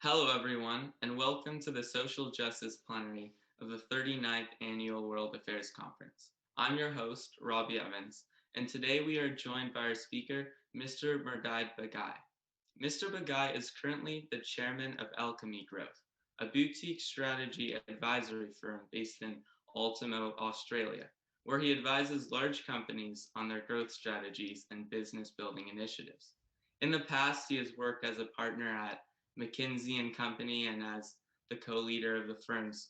Hello, everyone, and welcome to the Social Justice Plenary of the 39th Annual World Affairs Conference. I'm your host, Robbie Evans, and today we are joined by our speaker, Mr. Mehrdad Baghai. Mr. Baghai is currently the Chairman of Alchemy Growth, a boutique strategy advisory firm based in Ultimo, Australia, where he advises large companies on their growth strategies and business building initiatives. In the past, he has worked as a partner at McKinsey Company and as the co-leader of the firm's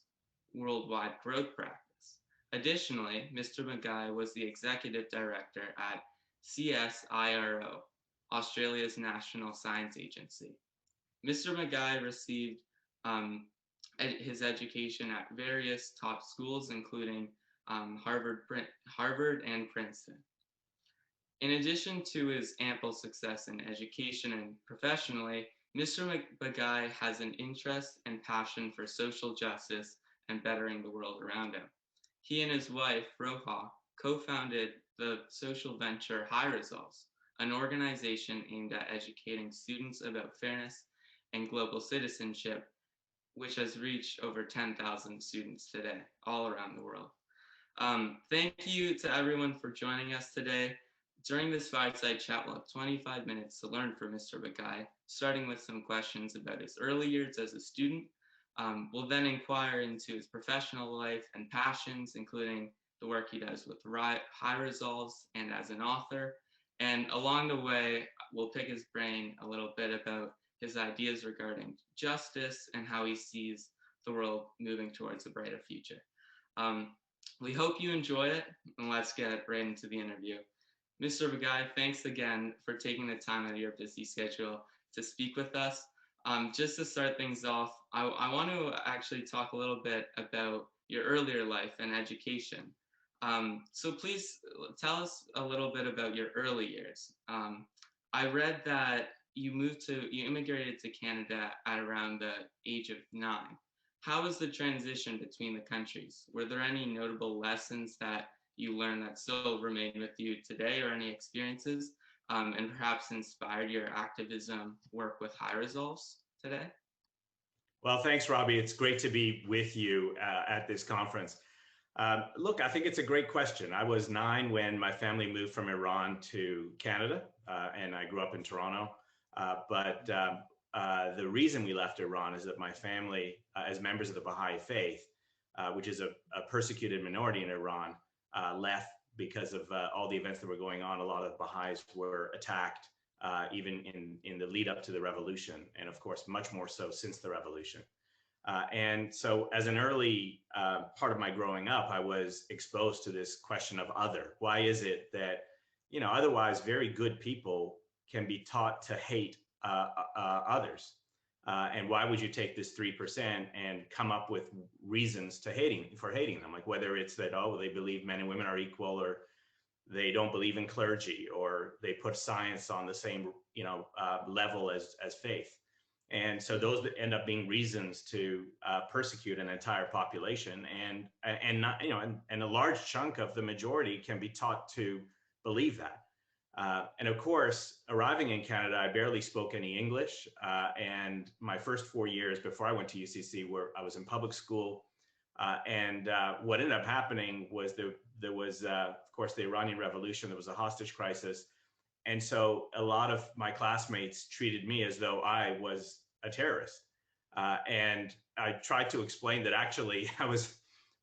worldwide growth practice. Additionally, Mr. Baghai was the executive director at CSIRO, Australia's National Science Agency. Mr. Baghai received his education at various top schools, including Harvard and Princeton. In addition to his ample success in education and professionally, Mr. Baghai has an interest and passion for social justice and bettering the world around him. He and his wife, Roya, co-founded the social venture High Results, an organization aimed at educating students about fairness and global citizenship, which has reached over 10,000 students today, all around the world. Thank you to everyone for joining us today. During this fireside chat, we'll have 25 minutes to learn from Mr. Baghai, starting with some questions about his early years as a student. We'll then inquire into his professional life and passions, including the work he does with High Results and as an author. And along the way, we'll pick his brain a little bit about his ideas regarding justice and how he sees the world moving towards a brighter future. We hope you enjoy it, and let's get right into the interview. Mr. Baghai, thanks again for taking the time out of your busy schedule to speak with us. Just to start things off, I want to actually talk a little bit about your earlier life and education. So please tell us a little bit about your early years. I read that you immigrated to Canada at around the age of 9. How was the transition between the countries? Were there any notable lessons that you learned that still remain with you today, or any experiences and perhaps inspired your activism work with High Results today? Well, thanks, Robbie. It's great to be with you at this conference. Look, I think it's a great question. I was 9 when my family moved from Iran to Canada, and I grew up in Toronto. But the reason we left Iran is that my family, as members of the Baghai faith, which is a persecuted minority in Iran, left because of all the events that were going on. A lot of Baha'is were attacked, even in the lead up to the revolution, and of course, much more so since the revolution. And so as an early part of my growing up, I was exposed to this question of other. Why is it that, otherwise very good people can be taught to hate others? And why would you take this 3% and come up with reasons for hating them? Like whether it's that, they believe men and women are equal, or they don't believe in clergy, or they put science on the same, level as faith. And so those end up being reasons to persecute an entire population, and not, and a large chunk of the majority can be taught to believe that. And of course, arriving in Canada, I barely spoke any English. And my first 4 years before I went to UCC, where I was in public school. And what ended up happening was there was, of course, the Iranian Revolution. There was a hostage crisis. And so a lot of my classmates treated me as though I was a terrorist. And I tried to explain that actually I was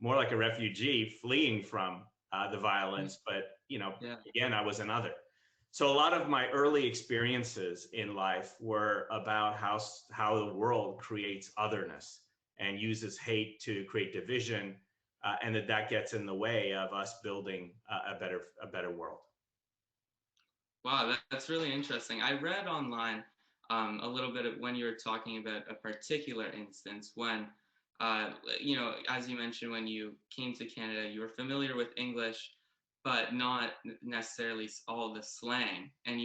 more like a refugee fleeing from the violence. But, again, I was another. So a lot of my early experiences in life were about how the world creates otherness and uses hate to create division, and that gets in the way of us building a better world. Wow, that's really interesting. I read online a little bit of when you were talking about a particular instance when, as you mentioned, when you came to Canada, you were familiar with English, but not necessarily all the slang. And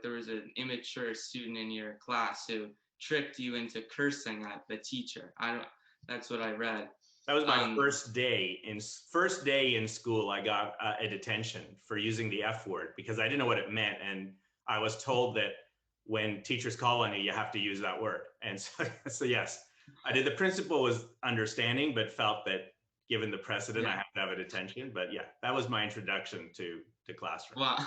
there was an immature student in your class who tricked you into cursing at the teacher. That's what I read. That was my first day in school. I got a detention for using the F word because I didn't know what it meant. And I was told that when teachers call on you, you have to use that word. And so, so yes, I did. The principal was understanding, but felt that given the precedent, I have to have it attention. But yeah, that was my introduction to classroom. Wow,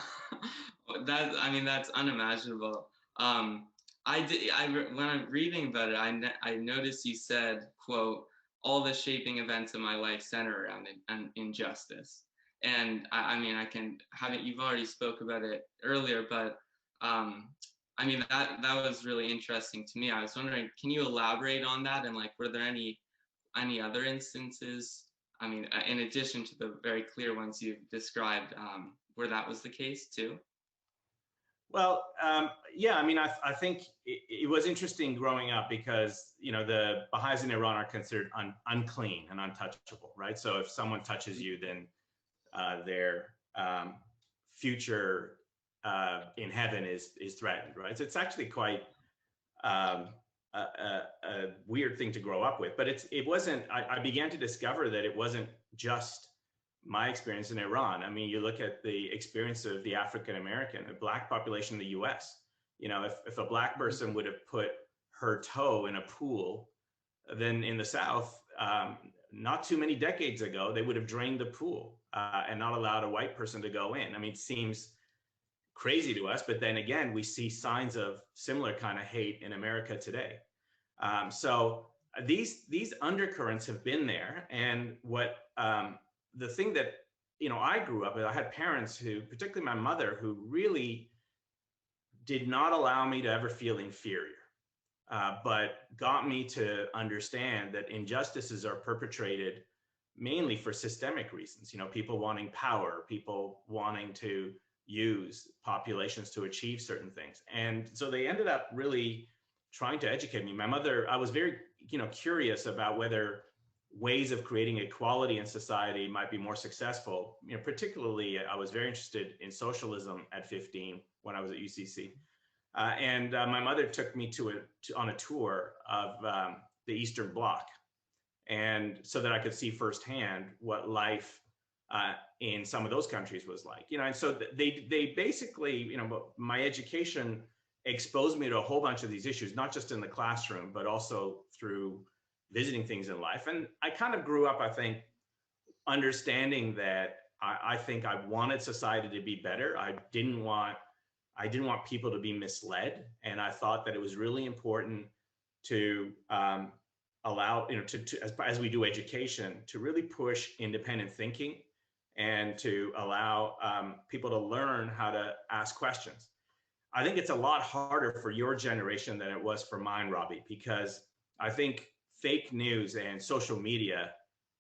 I mean, that's unimaginable. When I'm reading about it, I noticed you said, quote, all the shaping events of my life center around injustice. And I mean, I can have it, you've already spoke about it earlier, but I mean, that was really interesting to me. I was wondering, can you elaborate on that? And like, were there any other instances, I mean, in addition to the very clear ones you've described, where that was the case too? Well, yeah, I mean, I think it was interesting growing up because, you know, the Baha'is in Iran are considered unclean and untouchable, right? So if someone touches you, then their future in heaven is threatened, right? So it's actually quite a weird thing to grow up with. But it wasn't, I began to discover that it wasn't just my experience in Iran. I mean, you look at the experience of the African American, the Black population in the US. You know, if a Black person would have put her toe in a pool, then in the South, not too many decades ago, they would have drained the pool and not allowed a white person to go in. I mean, it seems crazy to us, but then again, we see signs of similar kind of hate in America today. So these undercurrents have been there, and what the thing that, you know, I grew up with, I had parents who, particularly my mother, who really did not allow me to ever feel inferior, but got me to understand that injustices are perpetrated mainly for systemic reasons. You know, people wanting power, people wanting to use populations to achieve certain things. And so they ended up really trying to educate me. My mother, I was very, you know, curious about whether ways of creating equality in society might be more successful. You know, particularly, I was very interested in socialism at 15 when I was at UCC. And my mother took me on a tour of the Eastern Bloc, and so that I could see firsthand what life in some of those countries was like. You know, and so they basically, you know, my education exposed me to a whole bunch of these issues, not just in the classroom, but also through visiting things in life. And I kind of grew up, I think, understanding that I think I wanted society to be better. I didn't want people to be misled. And I thought that it was really important to allow, you know, as we do education, to really push independent thinking and to allow people to learn how to ask questions. I think it's a lot harder for your generation than it was for mine, Robbie, because I think fake news and social media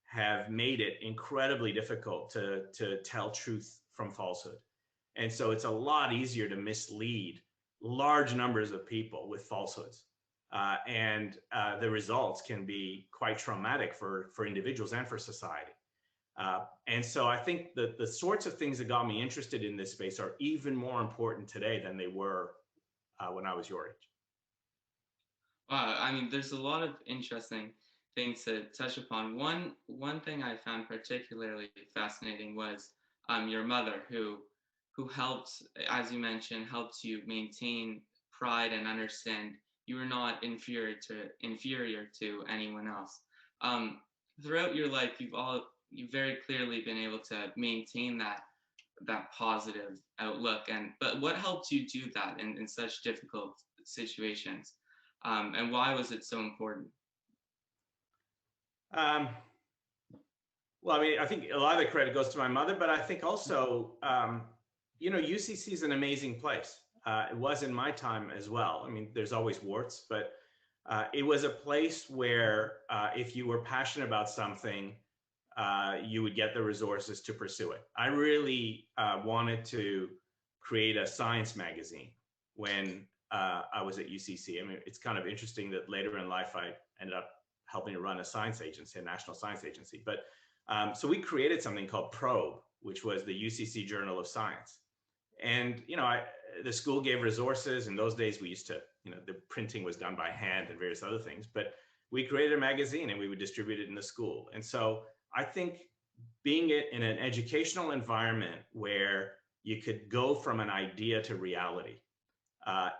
have made it incredibly difficult to tell truth from falsehood. And so it's a lot easier to mislead large numbers of people with falsehoods. And the results can be quite traumatic for individuals and for society. And so I think that the sorts of things that got me interested in this space are even more important today than they were when I was your age. Wow, I mean, there's a lot of interesting things to touch upon. One thing I found particularly fascinating was your mother, who helped, as you mentioned, helped you maintain pride and understand you were not inferior to anyone else. Throughout your life, you've very clearly been able to maintain that positive outlook. But what helped you do that in such difficult situations? And why was it so important? Well, I mean, I think a lot of the credit goes to my mother, but I think also, you know, UCC is an amazing place. It was in my time as well. I mean, there's always warts, but it was a place where if you were passionate about something, you would get the resources to pursue it. I really wanted to create a science magazine when I was at UCC. I mean, it's kind of interesting that later in life, I ended up helping to run a science agency, a national science agency. But so we created something called Probe, which was the UCC Journal of Science. And, you know, the school gave resources. In those days, we used to, you know, the printing was done by hand and various other things. But we created a magazine and we would distribute it in the school. And so I think being in an educational environment where you could go from an idea to reality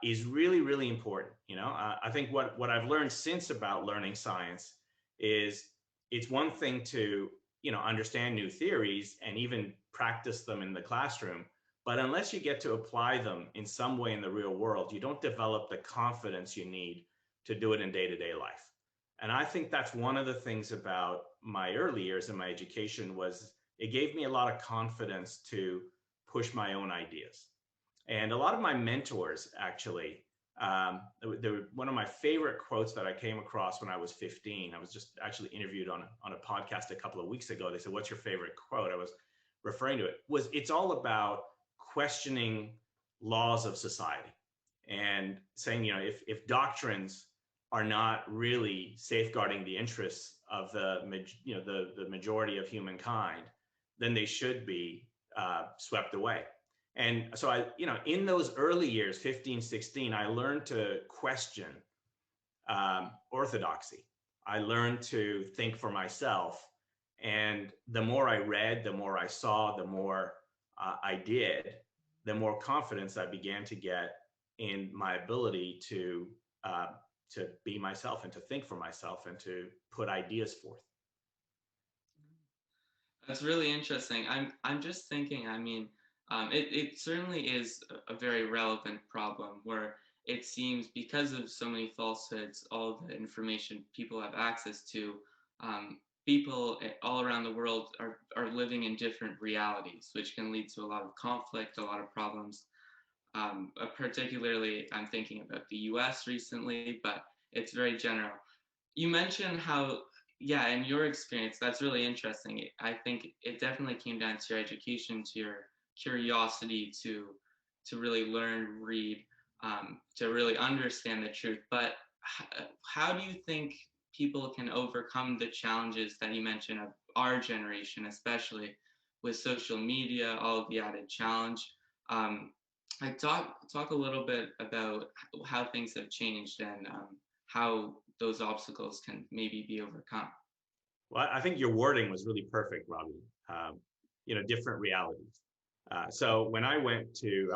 is really, really important. I think what I've learned since about learning science is it's one thing to, understand new theories and even practice them in the classroom. But unless you get to apply them in some way in the real world, you don't develop the confidence you need to do it in day-to-day life. And I think that's one of the things about my early years in my education was it gave me a lot of confidence to push my own ideas. And a lot of my mentors, actually, one of my favorite quotes that I came across when I was 15, I was just actually interviewed on a podcast a couple of weeks ago. They said, "What's your favorite quote?" I was referring to it, was it's all about questioning laws of society and saying, if doctrines are not really safeguarding the interests of the majority of humankind, then they should be swept away. And so in those early years, 15, 16, I learned to question orthodoxy. I learned to think for myself. And the more I read, the more I saw, the more I did, the more confidence I began to get in my ability to be myself and to think for myself and to put ideas forth. That's really interesting. I'm just thinking, I mean, it certainly is a very relevant problem where it seems because of so many falsehoods, all the information people have access to, people all around the world are living in different realities, which can lead to a lot of conflict, a lot of problems. Particularly, I'm thinking about the US recently, but it's very general. You mentioned how, yeah, in your experience, that's really interesting. I think it definitely came down to your education, to your curiosity to really learn, read, to really understand the truth. But how do you think people can overcome the challenges that you mentioned of our generation, especially with social media, all of the added challenge? I talk a little bit about how things have changed and how those obstacles can maybe be overcome. Well, I think your wording was really perfect, Robbie. Different realities. So when I went to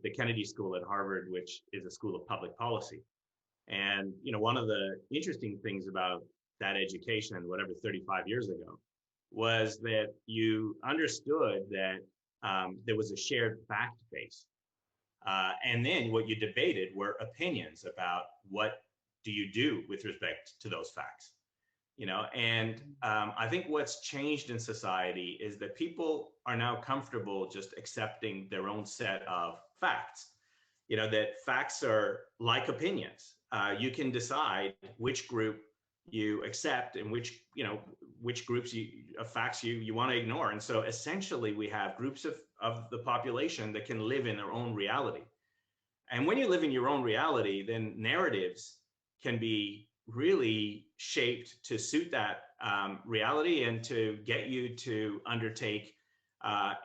the Kennedy School at Harvard, which is a school of public policy. And, one of the interesting things about that education, whatever, 35 years ago, was that you understood that there was a shared fact base. And then what you debated were opinions about what do you do with respect to those facts. And I think what's changed in society is that people are now comfortable just accepting their own set of facts. That facts are like opinions. You can decide which group you accept and which groups of facts you want to ignore. And so essentially we have groups of the population that can live in their own reality. And when you live in your own reality, then narratives can be really shaped to suit that reality and to get you to undertake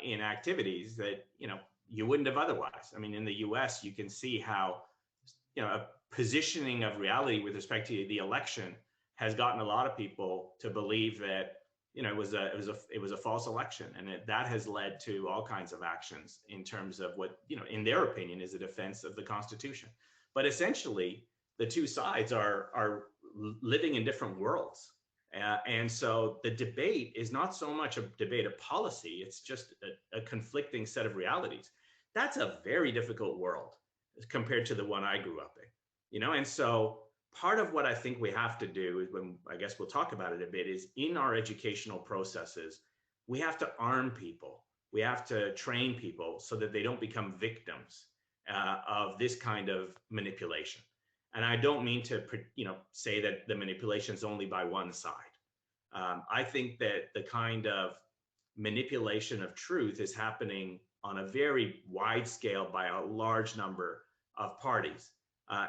in activities that you wouldn't have otherwise. I mean, in the U.S., you can see how a positioning of reality with respect to the election has gotten a lot of people to believe that it was a false election, and that has led to all kinds of actions in terms of what in their opinion is a defense of the Constitution. But essentially, the two sides are living in different worlds. And so the debate is not so much a debate of policy, it's just a conflicting set of realities. That's a very difficult world compared to the one I grew up in, and so part of what I think we have to do is, when I guess we'll talk about it a bit, is in our educational processes, we have to arm people. We have to train people so that they don't become victims of this kind of manipulation. And I don't mean to, say that the manipulation is only by one side. I think that the kind of manipulation of truth is happening on a very wide scale by a large number of parties.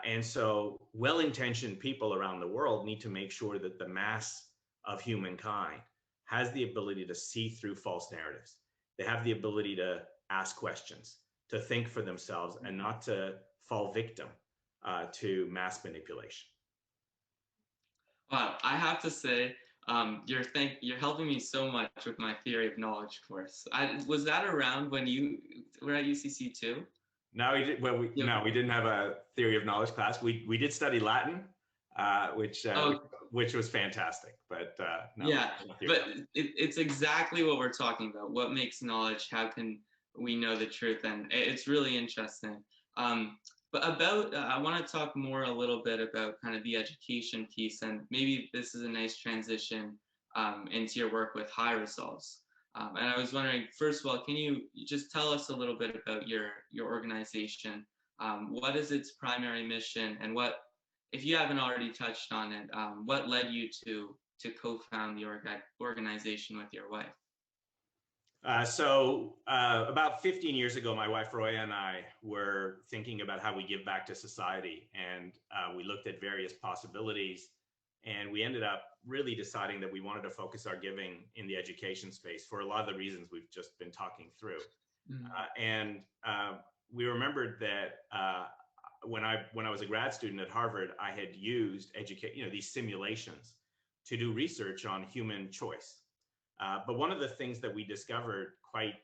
And so well-intentioned people around the world need to make sure that the mass of humankind has the ability to see through false narratives. They have the ability to ask questions, to think for themselves, and not to fall victim to mass manipulation. Wow, I have to say, you're helping me so much with my theory of knowledge course. Was that around when you were at UCC too? No, we did. Well, Yeah. no, we didn't have a theory of knowledge class. We did study Latin, uh, which uh, Oh, which was fantastic. But no, yeah, no theory but of knowledge. it's exactly what we're talking about. What makes knowledge? How can we know the truth? And it's really interesting. Um, but about, I want to talk more a little bit about kind of the education piece, and maybe this is a nice transition into your work with high results. And I was wondering, first of all, can you just tell us a little bit about your organization? What is its primary mission, and what, if you haven't already touched on it, what led you to co-found the organization with your wife? About 15 years ago, my wife Roya and I were thinking about how we give back to society, and we looked at various possibilities, and we ended up really deciding that we wanted to focus our giving in the education space for a lot of the reasons we've just been talking through. And we remembered that when I was a grad student at Harvard, I had used these simulations to do research on human choice. But one of the things that we discovered quite,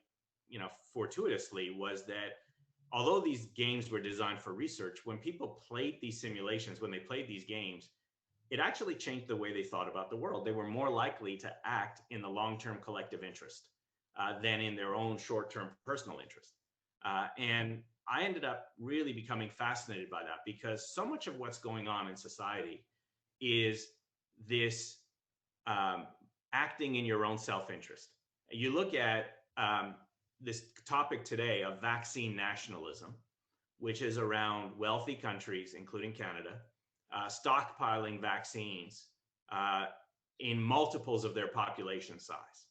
fortuitously was that although these games were designed for research, when people played these simulations, when they played these games, it actually changed the way they thought about the world. They were more likely to act in the long-term collective interest than in their own short-term personal interest. And I ended up really becoming fascinated by that, because so much of what's going on in society is this acting in your own self-interest. You look at this topic today of vaccine nationalism, which is around wealthy countries, including Canada, stockpiling vaccines in multiples of their population size,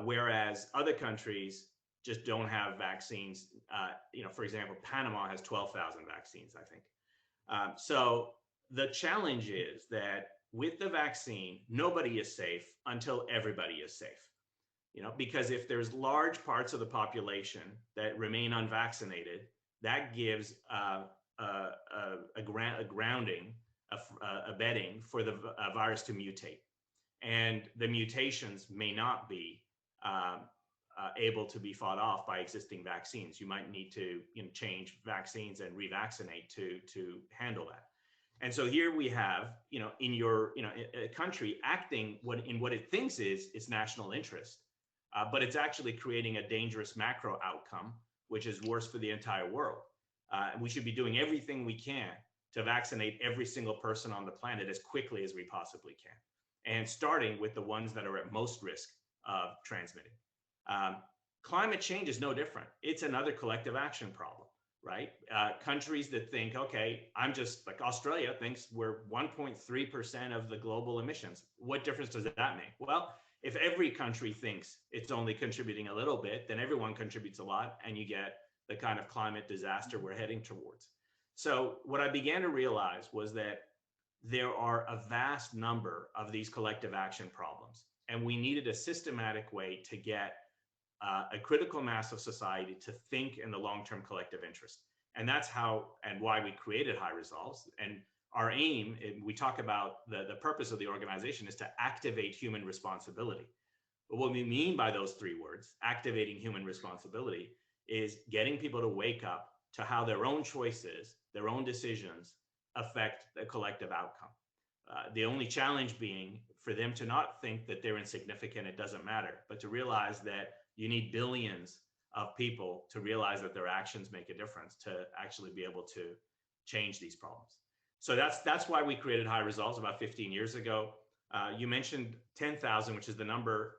whereas other countries just don't have vaccines. For example, Panama has 12,000 vaccines, I think. So the challenge is that with the vaccine, nobody is safe until everybody is safe. Because if there's large parts of the population that remain unvaccinated, that gives a grounding, a bedding for the virus to mutate. And the mutations may not be able to be fought off by existing vaccines. You might need to change vaccines and revaccinate to handle that. And so here we have, a country acting in what it thinks is its national interest, but it's actually creating a dangerous macro outcome, which is worse for the entire world. And we should be doing everything we can to vaccinate every single person on the planet as quickly as we possibly can, and starting with the ones that are at most risk of transmitting. Climate change is no different. It's another collective action problem. Right? Countries that think, okay, I'm just like Australia thinks we're 1.3% of the global emissions. What difference does that make? Well, if every country thinks it's only contributing a little bit, then everyone contributes a lot, and you get the kind of climate disaster we're heading towards. So what I began to realize was that there are a vast number of these collective action problems, and we needed a systematic way to get a critical mass of society to think in the long-term collective interest. And that's how and why we created High Resolves. And our aim, we talk about the purpose of the organization, is to activate human responsibility. But what we mean by those three words, activating human responsibility, is getting people to wake up to how their own choices, their own decisions affect the collective outcome. The only challenge being for them to not think that they're insignificant, it doesn't matter, but to realize that you need billions of people to realize that their actions make a difference to actually be able to change these problems. So that's why we created High Resolves about 15 years ago. You mentioned 10,000, which is the number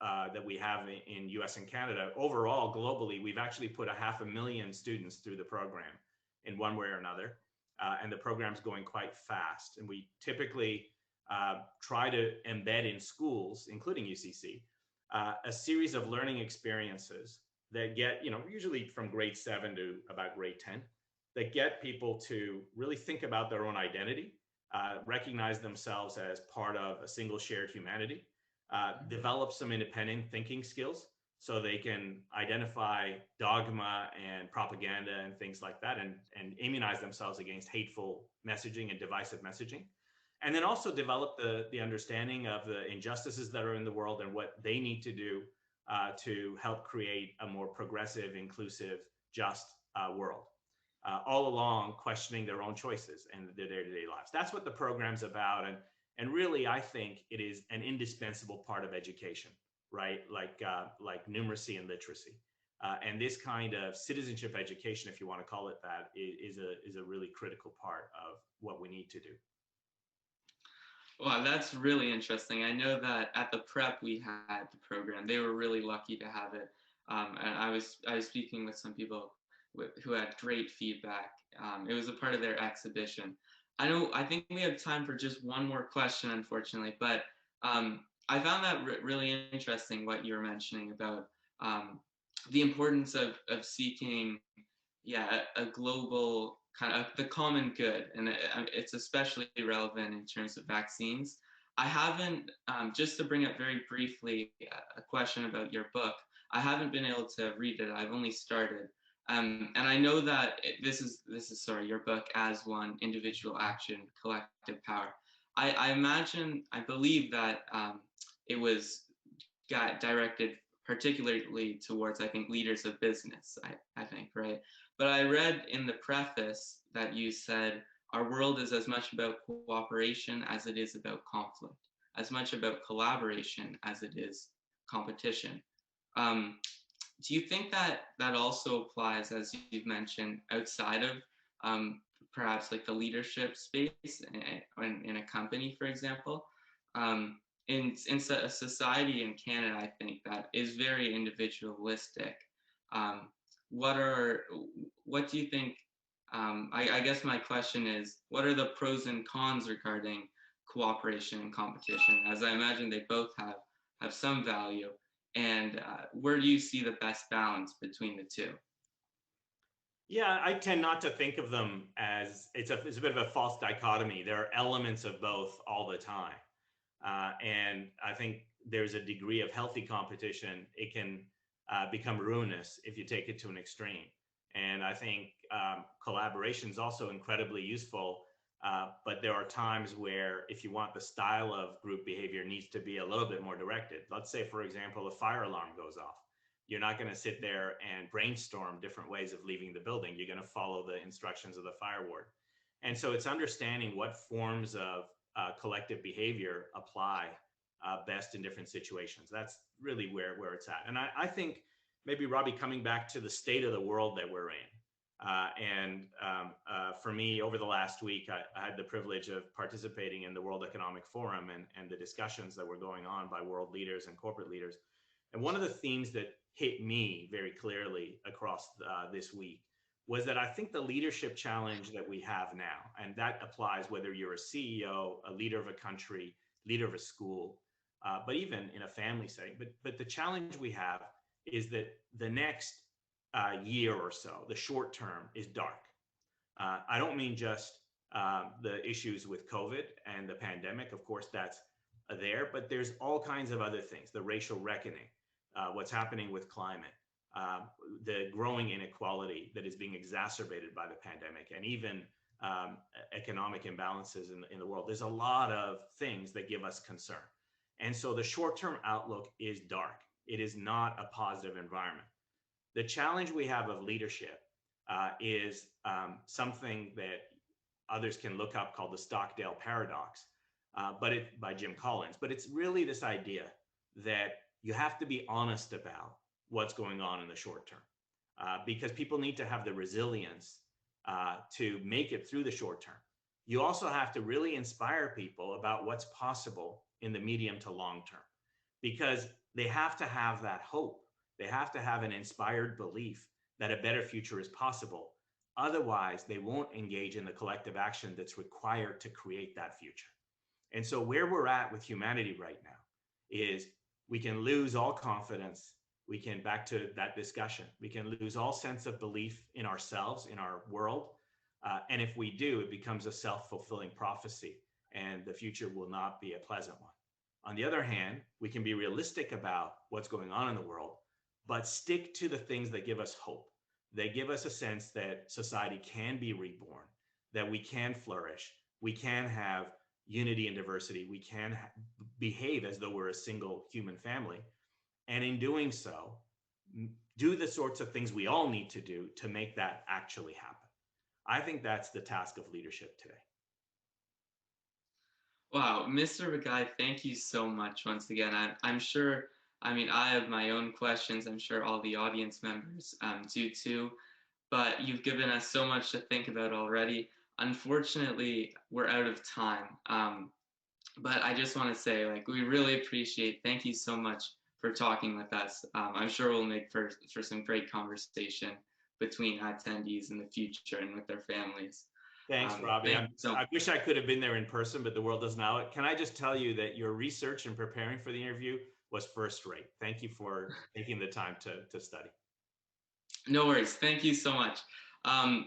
that we have in US and Canada. Overall, globally, we've actually put 500,000 students through the program in one way or another. And the program's going quite fast. And we typically try to embed in schools, including UCC, a series of learning experiences that get, usually from grade 7 to about grade 10, that get people to really think about their own identity, recognize themselves as part of a single shared humanity, develop some independent thinking skills so they can identify dogma and propaganda and things like that, and immunize themselves against hateful messaging and divisive messaging. And then also develop the understanding of the injustices that are in the world and what they need to do to help create a more progressive, inclusive, just world, all along questioning their own choices and their day-to-day lives. That's what the program's about. And really, I think it is an indispensable part of education, right? Like numeracy and literacy. And this kind of citizenship education, if you want to call it that, is a really critical part of what we need to do. Wow, that's really interesting. I know that at the prep we had the program, they were really lucky to have it. And I was speaking with some people who had great feedback. It was a part of their exhibition. I think we have time for just one more question, unfortunately, but I found that really interesting what you were mentioning about the importance of seeking, a global kind of the common good, and it's especially relevant in terms of vaccines. I haven't, just to bring up very briefly a question about your book. I haven't been able to read it. I've only started, and I know that this is your book, As One: Individual Action, Collective Power. I believe that it was got directed particularly towards, I think, leaders of business. I think, right? But I read in the preface that you said, our world is as much about cooperation as it is about conflict, as much about collaboration as it is competition. Do you think that that also applies, as you've mentioned, outside of perhaps like the leadership space in a company, for example? In a society in Canada, I think that is very individualistic. What do you think? I guess my question is, what are the pros and cons regarding cooperation and competition? As I imagine they both have some value, and where do you see the best balance between the two? Yeah, I tend not to think of them as it's a bit of a false dichotomy. There are elements of both all the time. And I think there's a degree of healthy competition. It can become ruinous if you take it to an extreme. And I think collaboration is also incredibly useful, but there are times where if you want the style of group behavior needs to be a little bit more directed. Let's say, for example, a fire alarm goes off. You're not going to sit there and brainstorm different ways of leaving the building. You're going to follow the instructions of the fire ward. And so it's understanding what forms of collective behavior apply best in different situations. That's really where it's at. And I think maybe, Robbie, coming back to the state of the world that we're in, for me, over the last week, I had the privilege of participating in the World Economic Forum and the discussions that were going on by world leaders and corporate leaders. And one of the themes that hit me very clearly across this week was that I think the leadership challenge that we have now, and that applies whether you're a CEO, a leader of a country, leader of a school, but even in a family setting, but the challenge we have is that the next year or so, the short term, is dark. I don't mean just the issues with COVID and the pandemic. Of course, that's there, but there's all kinds of other things, the racial reckoning, what's happening with climate, the growing inequality that is being exacerbated by the pandemic, and even economic imbalances in the world. There's a lot of things that give us concern. And so the short-term outlook is dark. It is not a positive environment. The challenge we have of leadership is something that others can look up called the Stockdale paradox, by Jim Collins. But it's really this idea that you have to be honest about what's going on in the short term, because people need to have the resilience to make it through the short term. You also have to really inspire people about what's possible in the medium to long term, because they have to have that hope. They have to have an inspired belief that a better future is possible. Otherwise, they won't engage in the collective action that's required to create that future. And so where we're at with humanity right now is we can lose all confidence. We can, back to that discussion, we can lose all sense of belief in ourselves, in our world. And if we do, it becomes a self-fulfilling prophecy, and the future will not be a pleasant one. On the other hand, we can be realistic about what's going on in the world, but stick to the things that give us hope. They give us a sense that society can be reborn, that we can flourish, we can have unity and diversity, we can behave as though we're a single human family. And in doing so, do the sorts of things we all need to do to make that actually happen. I think that's the task of leadership today. Wow, Mr. Baghai, thank you so much once again. I'm sure, I mean, I have my own questions. I'm sure all the audience members do too, but you've given us so much to think about already. Unfortunately, we're out of time. But I just want to say, like, we really appreciate, thank you so much for talking with us. I'm sure we'll make for some great conversation between attendees in the future and with their families. Thanks, Robbie. I So wish I could have been there in person, but the world doesn't allow it. Can I just tell you that your research and preparing for the interview was first rate. Thank you for taking the time to study. No worries. Thank you so much.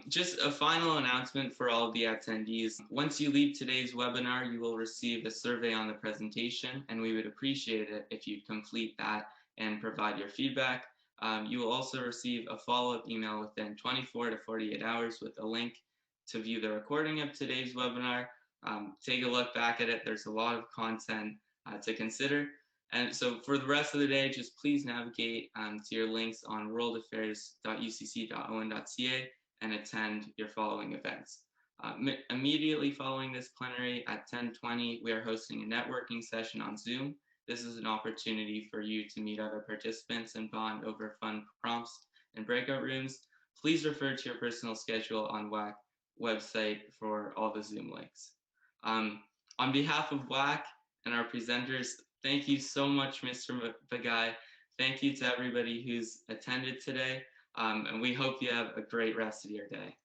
Just a final announcement for all of the attendees. Once you leave today's webinar, you will receive a survey on the presentation, and we would appreciate it if you'd complete that and provide your feedback. You will also receive a follow-up email within 24 to 48 hours with a link to view the recording of today's webinar. Take a look back at it. There's a lot of content to consider. And so for the rest of the day, just please navigate to your links on worldaffairs.ucc.on.ca and attend your following events. Immediately following this plenary at 10:20, we are hosting a networking session on Zoom. This is an opportunity for you to meet other participants and bond over fun prompts and breakout rooms. Please refer to your personal schedule on WAC website for all the Zoom links. On behalf of WAC and our presenters, thank you so much, Mr. Baghai. Thank you to everybody who's attended today, and we hope you have a great rest of your day.